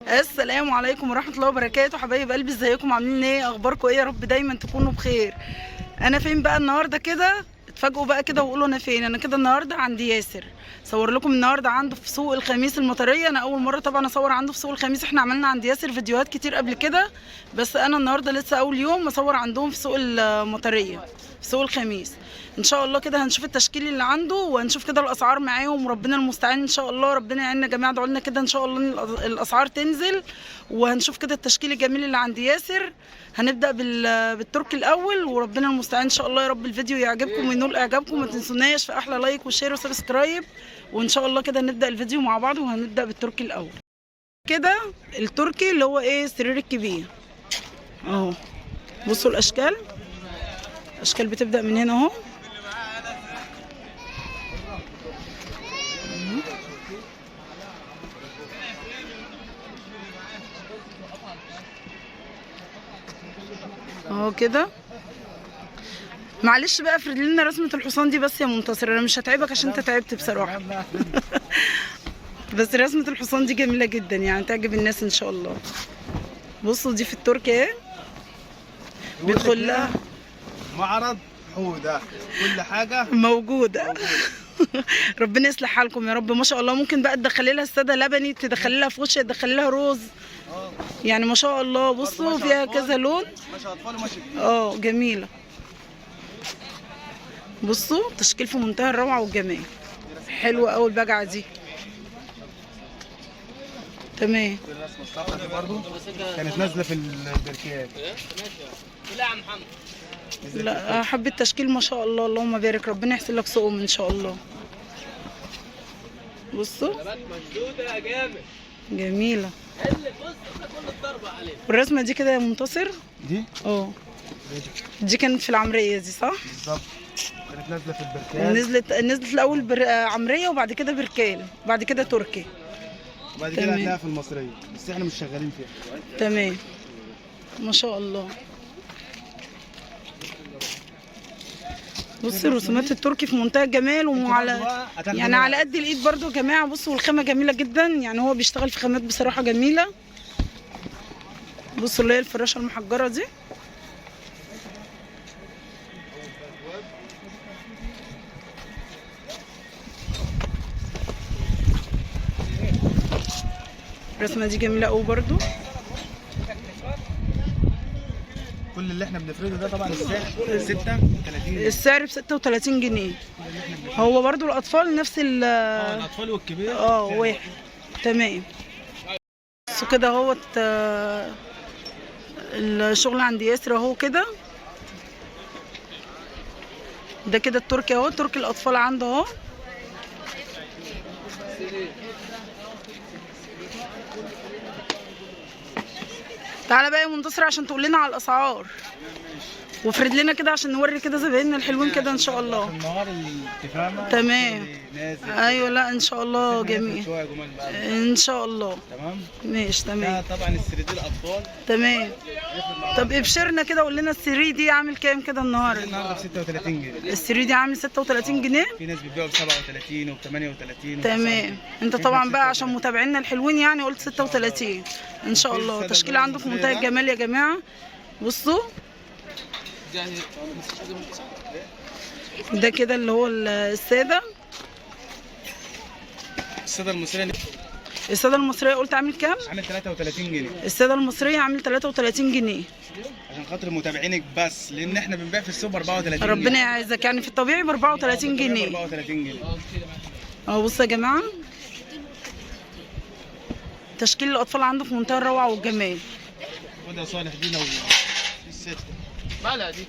السلام عليكم ورحمه الله وبركاته. حبايب قلبي، ازيكم؟ عاملين ايه؟ اخباركم ايه؟ يا رب دايما تكونوا بخير. انا فين بقى النهارده كده؟ اتفاجئوا بقى كده وقولوا انا فين. انا كده النهارده عند ياسر، صور لكم النهارده عنده في سوق الخميس المطريه. انا اول مره طبعا اصور عنده في سوق الخميس. احنا عملنا عند ياسر فيديوهات كتير قبل كده، بس انا النهارده لسه اول يوم اصور عندهم في سوق المطريه في سوق الخميس. ان شاء الله كده هنشوف التشكيل اللي عنده وهنشوف كده الاسعار معاهم، وربنا المستعان. ان شاء الله ربنا يعيننا جميعا. ادعوا لنا كده ان شاء الله ان الاسعار تنزل، وهنشوف كده التشكيل الجميل اللي عند ياسر. هنبدا بالتركي الاول، وربنا المستعان. ان شاء الله يا رب الفيديو يعجبكم وينول اعجابكم. ما تنسوناش في احلى لايك وشير وسبسكرايب، وان شاء الله كده نبدا الفيديو مع بعض. وهنبدا بالتركي الاول كده. التركي اللي هو ايه، السرير الكبير اهو. بصوا الاشكال بتبدا من هنا اهو. اهو كده. معلش بقى افرد لنا رسمه الحصان دي بس يا منتصر، انا مش هتعبك عشان انت تعبت بصراحه. بس رسمه الحصان دي جميله جدا، يعني تعجب الناس ان شاء الله. بصوا دي في التركي اهي، بيدخل لها معرض حوده، كل حاجه موجوده. ربنا يصلح حالكم يا رب. ما شاء الله. ممكن بقى تدخلي لها الساده لبني، تدخلي لها فوشيا، تدخلي لها روز، يعني ما شاء الله. بصوا فيها كذا لون. ماشي اطفال وماشي جميله. بصوا تشكيل في منتهى الروعه والجمال. حلوه قوي البجعه دي. تمام. الرسمه الصفرا دي برضه كانت نازله في البركات. لا يا عم محمد. لا حب التشكيل ما شاء الله. اللهم بارك. ربنا يحسن لك سوقهم ان شاء الله. بصوا مشدوده يا جامد. جميله. بص كل الضربه عليه. والرسمه دي كده يا منتصر دي دي كانت في العمريه دي صح؟ بالظبط، كانت نازله في البركات. نزلت الاول عمريه، وبعد كده بركال، وبعد كده تركي، وبعد كده هتلاقيها في المصريه، بس احنا مش شغالين فيها. تمام ما شاء الله. بصي رسومات التركي في منتهى الجمال، وعلى يعني على قد الايد برضو يا جماعه. بصوا والخامه جميله جدا، يعني هو بيشتغل في خامات بصراحه جميله. بصوا اللي هي الفراشه المحجره دي. الرسمه دي جميله قوي برضو. كل اللي احنا بنفرده ده طبعا السعر 36 جنيه. السعر ب 36 جنيه. هو برضو الاطفال نفس الاطفال والكبير واحد. تمام. بصوا كده اهوت الشغل عند ياسر اهو كده. ده كده التركي اهو، تركي الاطفال عنده اهو. تعالى بقى يا منتصر عشان تقول لنا على الاسعار، وافرد لنا كده عشان نوري كده زبايننا الحلوين كده ان شاء الله. النهار التفاهه تمام. ايوه لا ان شاء الله جميل ان شاء الله. تمام ماشي تمام. طبعا السرير الاطفال تمام. طب ابشرنا كده قول لنا السري دي عامل كام كده النهارده؟ النهارده ب 36 جنيه. السري دي عامل 36 جنيه. في ناس بتبيعه ب 37 وب 38. تمام. انت طبعا بقى عشان متابعينا الحلوين يعني قلت 36 ان شاء الله. تشكيل عنده في منتهى الجمال يا جماعه. بصوا ده كده اللي هو الساده. الساده المصريه قلت عامل كام؟ عامل 33 جنيه. الساده المصريه عامل 33 جنيه عشان خاطر متابعينك بس، لان احنا بنبيع في السوق ب 34 جنيه. ربنا يعزك. يعني في الطبيعي ب 34 جنيه. 34 جنيه اهو. بصوا يا جماعه تشكيل الاطفال عنده في منتهى الروعه والجمال. خد يا صالح دي لو الست مالها دي؟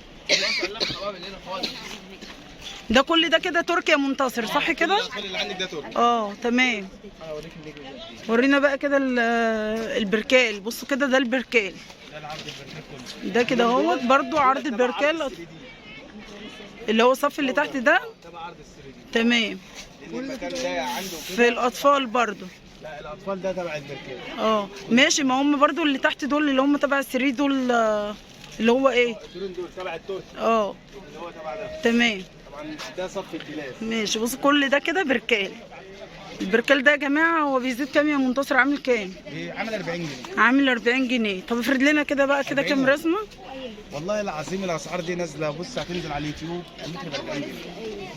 ده كل ده كده تركي يا منتصر صح كده؟ الأطفال اللي عندك ده تركي. تمام. ورينا بقى كده البركال. بصوا كده ده البركال. ده العرض البركات كله. ده كده اهوت برضو عرض البركال اللي هو الصف اللي تحت ده. تبع عرض السرير. تمام. المكان ده عنده في الاطفال برضو. لا الاطفال ده تبع البركات. ماشي. ما هم برضو اللي تحت دول اللي هم تبع السرير دول اللي هو ايه؟ دول تبع التركي. اللي هو تبع ده. تمام. طبعا ده صف الجلاس. ماشي. بص كل ده كده بركال. البركال ده يا جماعه هو بيزيد كام يا منتصر؟ عامل كام؟ عامل 40 جنيه. عامل 40 جنيه. طب افرد لنا كده بقى كده كام رسمه؟ والله العظيم الاسعار دي نازله، بص هتنزل على اليوتيوب المتر ب 40 جنيه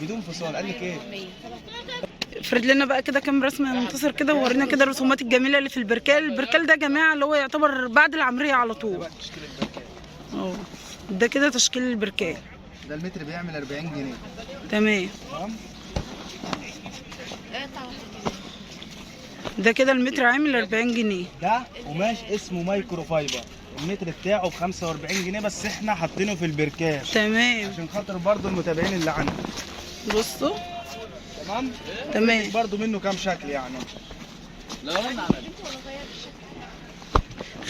بدون فصال. قال لك ايه؟ افرد لنا بقى كده كام رسمه يا منتصر كده، وورينا كده الرسومات الجميله اللي في البركال. البركال ده يا جماعه اللي هو يعتبر بعد العمريه على ده طول. بقى تشكيل البركات. اه ده كده تشكيل البركال. ده المتر بيعمل 40 جنيه. تمام. تمام. ده كده المتر عامل 40 جنيه. ده قماش اسمه مايكرو فايبر، المتر بتاعه ب 45 جنيه بس احنا حاطينه في البركاش تمام. عشان خاطر برضو المتابعين اللي عندنا. بصوا. تمام. تمام. برضو منه كام شكل يعني.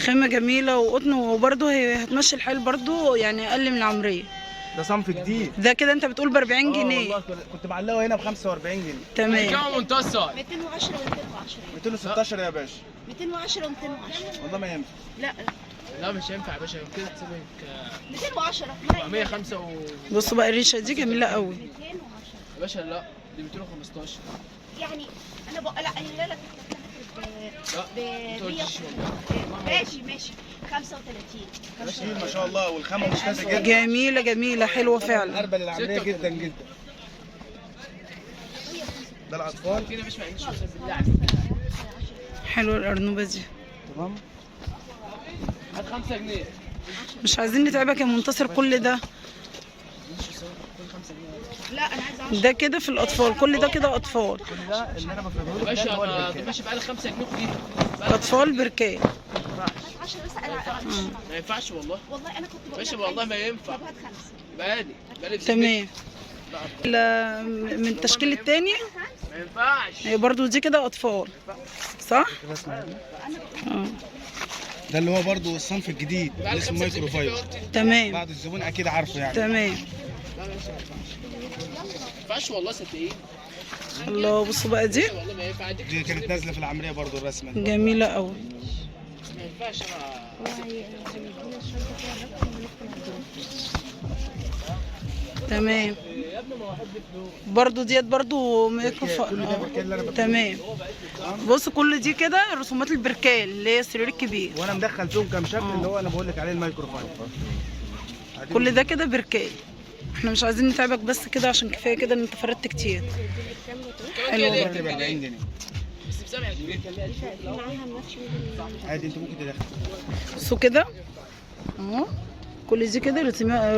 خامه جميله وقطن، وبرده هي هتمشي الحال برده يعني اقل من العمريه. ده صنف جديد. ده كده انت بتقول ب 40 جنيه. والله كنت معلقه هنا ب 45 جنيه. تمام. كام منتصر؟ 210 و210 216 يا باشا. 210 و210 والله ما ينفع. لا لا مش هينفع يا باشا كده حسابك 210 405 بصوا بقى الريشه دي جميله قوي. 210 يا باشا لا دي 215. يعني انا بقى لا قايله لك لا ب ما تقولش ماشي 35 كتير ما شاء الله، والخامه ممتازه جدا. جميله جميله حلوه فعلا. اربل العمليه جدا جدا. ده الاطفال. كده مش ما عنديش بالله. حلوه الارنوبه دي. تمام. هات 5 جنيه. مش عايزين نتعبك يا منتصر كل ده. لا انا عايزه 10 ده كده في الاطفال، كل ده كده اطفال. كل ده اللي انا بفرده يا لك باشا ده هو انا البركات. ماشي بقالي 5 جنيه فيه. اطفال بركات. 10 بس انا ما ينفعش والله. والله انا كنت بقول باشا لك والله عايز- ما ينفع. طب هات 5 بقالي تمام. لا، من التشكيل التاني ما ينفعش. هي برضو دي كده اطفال صح؟ كده اسمع. اه ده اللي هو برضو الصنف الجديد اللي بقالي اسمه 5 مايكرو جنيه فايبر. تمام. بعض الزبون اكيد عارفه يعني. تمام. ما ينفعش والله صدقيني. الله بصوا بقى دي والله ما ينفع اديك. دي كانت نازله في العمليه برضو الرسمه دي. جميله قوي. ما ينفعش انا. تمام. برضو ديت برضو ميكروفون. كل ده بركات اللي انا بفرده. تمام. بص كل دي كده رسومات البركال اللي هي السرير الكبير. وانا مدخل فيهم كام شكل اللي هو انا بقول لك عليه المايكرو فايبر. كل ده كده بركال. احنا مش عايزين نتعبك بس كده عشان كفايه كده ان انت فردت كتير. حلو كده برضه. ب 40 جنيه. بس ب 7 جنيه. عادي انت ممكن تدخل. بصوا كده اهو كل دي كده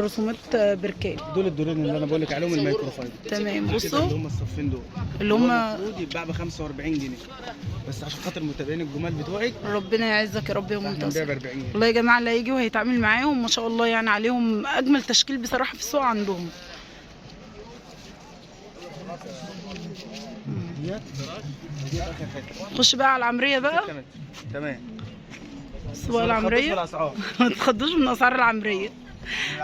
رسومات بركال. دول الدورين اللي انا بقول لك عليهم المايكرو فايبر. تمام. اللي بصوا هم الصفين دول اللي هم المفروض يتباع ب 45 جنيه بس عشان خاطر المتابعين الجمال بتوعك ربنا يعزك يا رب يا احنا بنبيع منتصر. ب 40 جنيه. والله يا جماعه اللي هيجي وهيتعامل معاهم ما شاء الله يعني عليهم اجمل تشكيل بصراحه في السوق عندهم. دي اخر حته. خش بقى على العمريه بقى. تمام. بصوا بقى العمريه. الاسعار. ما تخضوش من اسعار العمريه.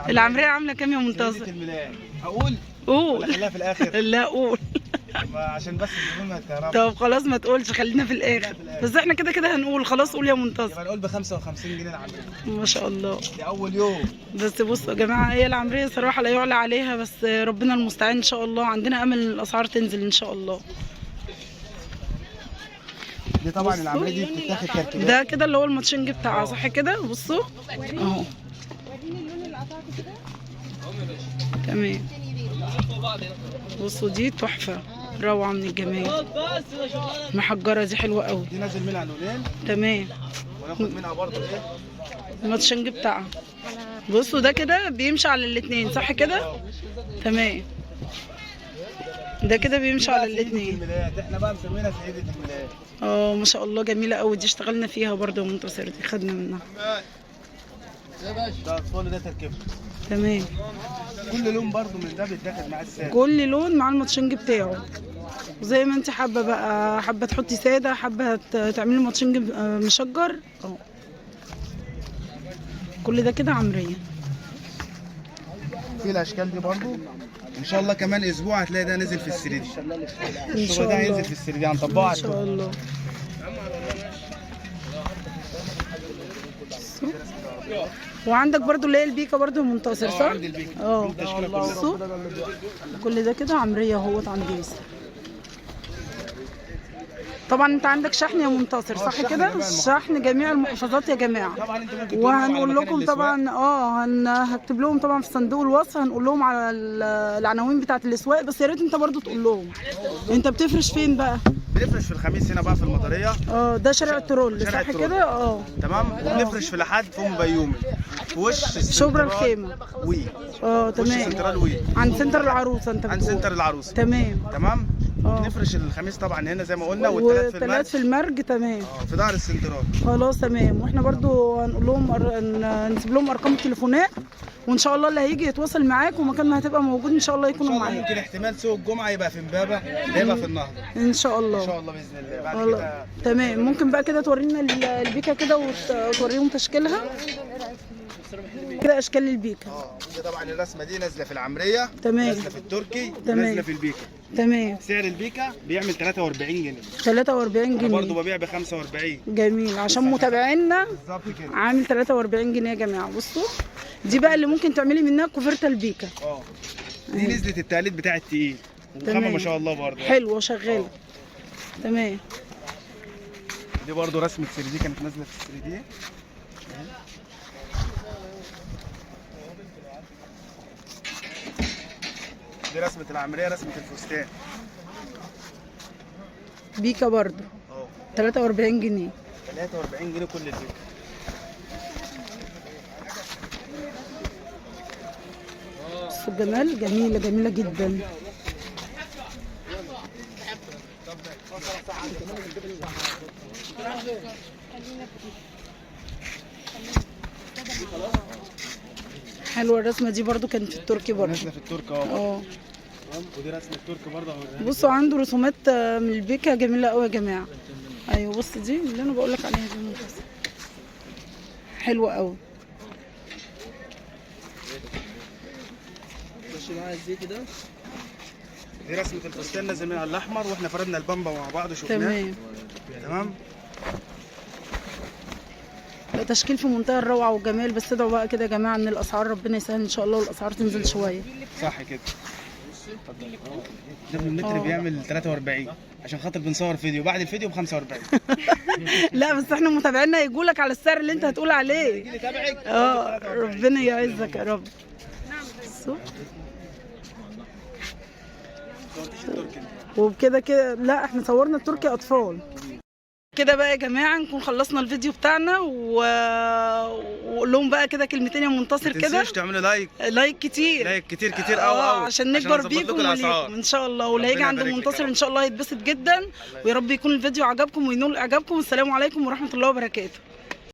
العمريه عامله كام يا سيدة منتصر؟ الميلاد اقول قول. ولا خليها في الاخر؟ لا قول. عشان بس الزبون ما يتكهربش. طب خلاص ما تقولش خلينا في الاخر. بس احنا كده كده هنقول خلاص قول يا منتصر. يبقى نقول ب 55 جنيه العمليه. ما شاء الله. دي اول يوم. بس بصوا يا جماعه هي العمريه صراحه لا يعلى عليها، بس ربنا المستعان ان شاء الله. عندنا امل ان الاسعار تنزل ان شاء الله. دي طبعا العمليه دي بتتاخد تركيبات. ده كده اللي هو الماتشنج بتاعها صح كده. بصوا اهو. تمام. بصوا دي تحفه روعه من الجمال. المحجره دي حلوه قوي. دي نازل منها لونين تمام. وناخد منها برضه ايه؟ الماتشنج بتاعها. بصوا ده كده بيمشي على الاثنين صح كده. تمام. ده كده بيمشي على سيدة الاثنين. الميلاد، احنا بقى مسمينها سيدة الميلاد. اه ما شاء الله جميله قوي دي اشتغلنا فيها برضه يا منتصر دي خدنا منها. ده اطفال ده تركيبته. تمام. كل لون برضه من ده بيتاخد معاه السعر. كل لون مع الماتشنج بتاعه زي ما انت حابه بقى. حابه تحطي ساده، حابه تعملي ماتشنج مشجر اهو. كل ده كده عمريه. في الاشكال دي برضه ان شاء الله كمان اسبوع هتلاقي ده نزل في السري دي. ان الشغل شاء ده هينزل الله. في السري دي هنطبقه ان شاء الله. وعندك برضو اللي هي البيكا برضو منتصر صح؟ عندي البيكا. اه التشكيله كلها. بصوا كل ده كده عمريه اهوت عند ياسر. طبعا انت عندك شحن يا منتصر صح الشحن كده؟ جميع المحافظات. شحن جميع المحافظات يا جماعه. طبعا انتوا ممكن تقولوا على وهنقول مكان لكم الأسواق. طبعا هكتب لهم طبعا في صندوق الوصف، هنقول لهم على العناوين بتاعه الاسواق، بس يا ريت انت برضو تقول لهم انت بتفرش فين بقى؟ بنفرش في الخميس هنا بقى في المطريه. ده شارع الترول شارع صح الترول. كده؟ تمام. وبنفرش في لحد في ام بيومي في وش شبرا السنترال الخيمه. وي وش تمام. السنترال وي عند سنتر العروسه انت عند بتقول. سنتر العروسه. تمام. تمام. بنفرش الخميس طبعا هنا زي ما قلنا، والثلاث في والثلاث في المرج. تمام. في ظهر السنترال. خلاص تمام. واحنا برضو هنقول لهم نسيب لهم ارقام التليفونات، وان شاء الله اللي هيجي يتواصل معاك ومكان ما هتبقى موجود ان شاء الله ان يكونوا شاء الله معاك. ممكن احتمال سوق الجمعه يبقى في امبابه، يبقى في النهضه ان شاء الله. ان شاء الله باذن الله. بعد والله كده تمام. ممكن بقى كده تورينا البيكه كده وتوريهم تشكيلها كده، اشكال البيكه. دي طبعا الرسمه دي نازله في العمريه، تمام. نازله في التركي، تمام. نازله في البيكا. تمام. سعر البيكا بيعمل 43 جنيه. 43 جنيه برضه ببيع ب 45. جميل عشان متابعينا. بالظبط كده. عامل 43 جنيه يا جماعه. بصوا دي بقى اللي ممكن تعملي منها كوفرته البيكا. دي نزلت التقليد بتاع التقيل، وخامه ما شاء الله برضه حلوه شغاله. تمام. دي برضه رسمه 3 دي كانت نازله في 3 دي. دي رسمه العمريه، رسمه الفستان. بيكا برضو 43 جنيه. 43 جنيه كل البيكا. بصوا الجمال، جميله جميله جدا. حلوه الرسمه دي برضو كانت في التركي برضو. نازله في التركي. ودي رسمه التركي برضه. بصوا عنده رسومات من البيكا جميله قوي يا جماعه. ايوه بص دي اللي انا بقول لك عليها دي ممتازه حلوه قوي. خش معايا الزيت ده. دي رسمه الفستان نازل منها الاحمر، واحنا فردنا البامبا مع بعض وشفناه. تمام. تمام. تشكيل في منتهى الروعه والجمال. بس ادعوا بقى كده يا جماعه ان الاسعار ربنا يسهل ان شاء الله والاسعار تنزل شويه. صح كده. ده المتر بيعمل 43 عشان خاطر بنصور فيديو، بعد الفيديو ب 45. لا بس احنا متابعينا يقولوا لك على السعر اللي انت هتقول عليه. ربنا يعزك يا رب. وبكده كده لا احنا صورنا التركي اطفال. كده بقى يا جماعه نكون خلصنا الفيديو بتاعنا وقول لهم بقى كده كلمتين يا منتصر كده. ما تنسوش تعملوا لايك كتير كتير قوي عشان نكبر بيكم وليكم ان شاء الله. واللي هيجي عند منتصر ان شاء الله هيتبسط جدا، ويا رب يكون الفيديو عجبكم وينول اعجابكم. والسلام عليكم ورحمه الله وبركاته.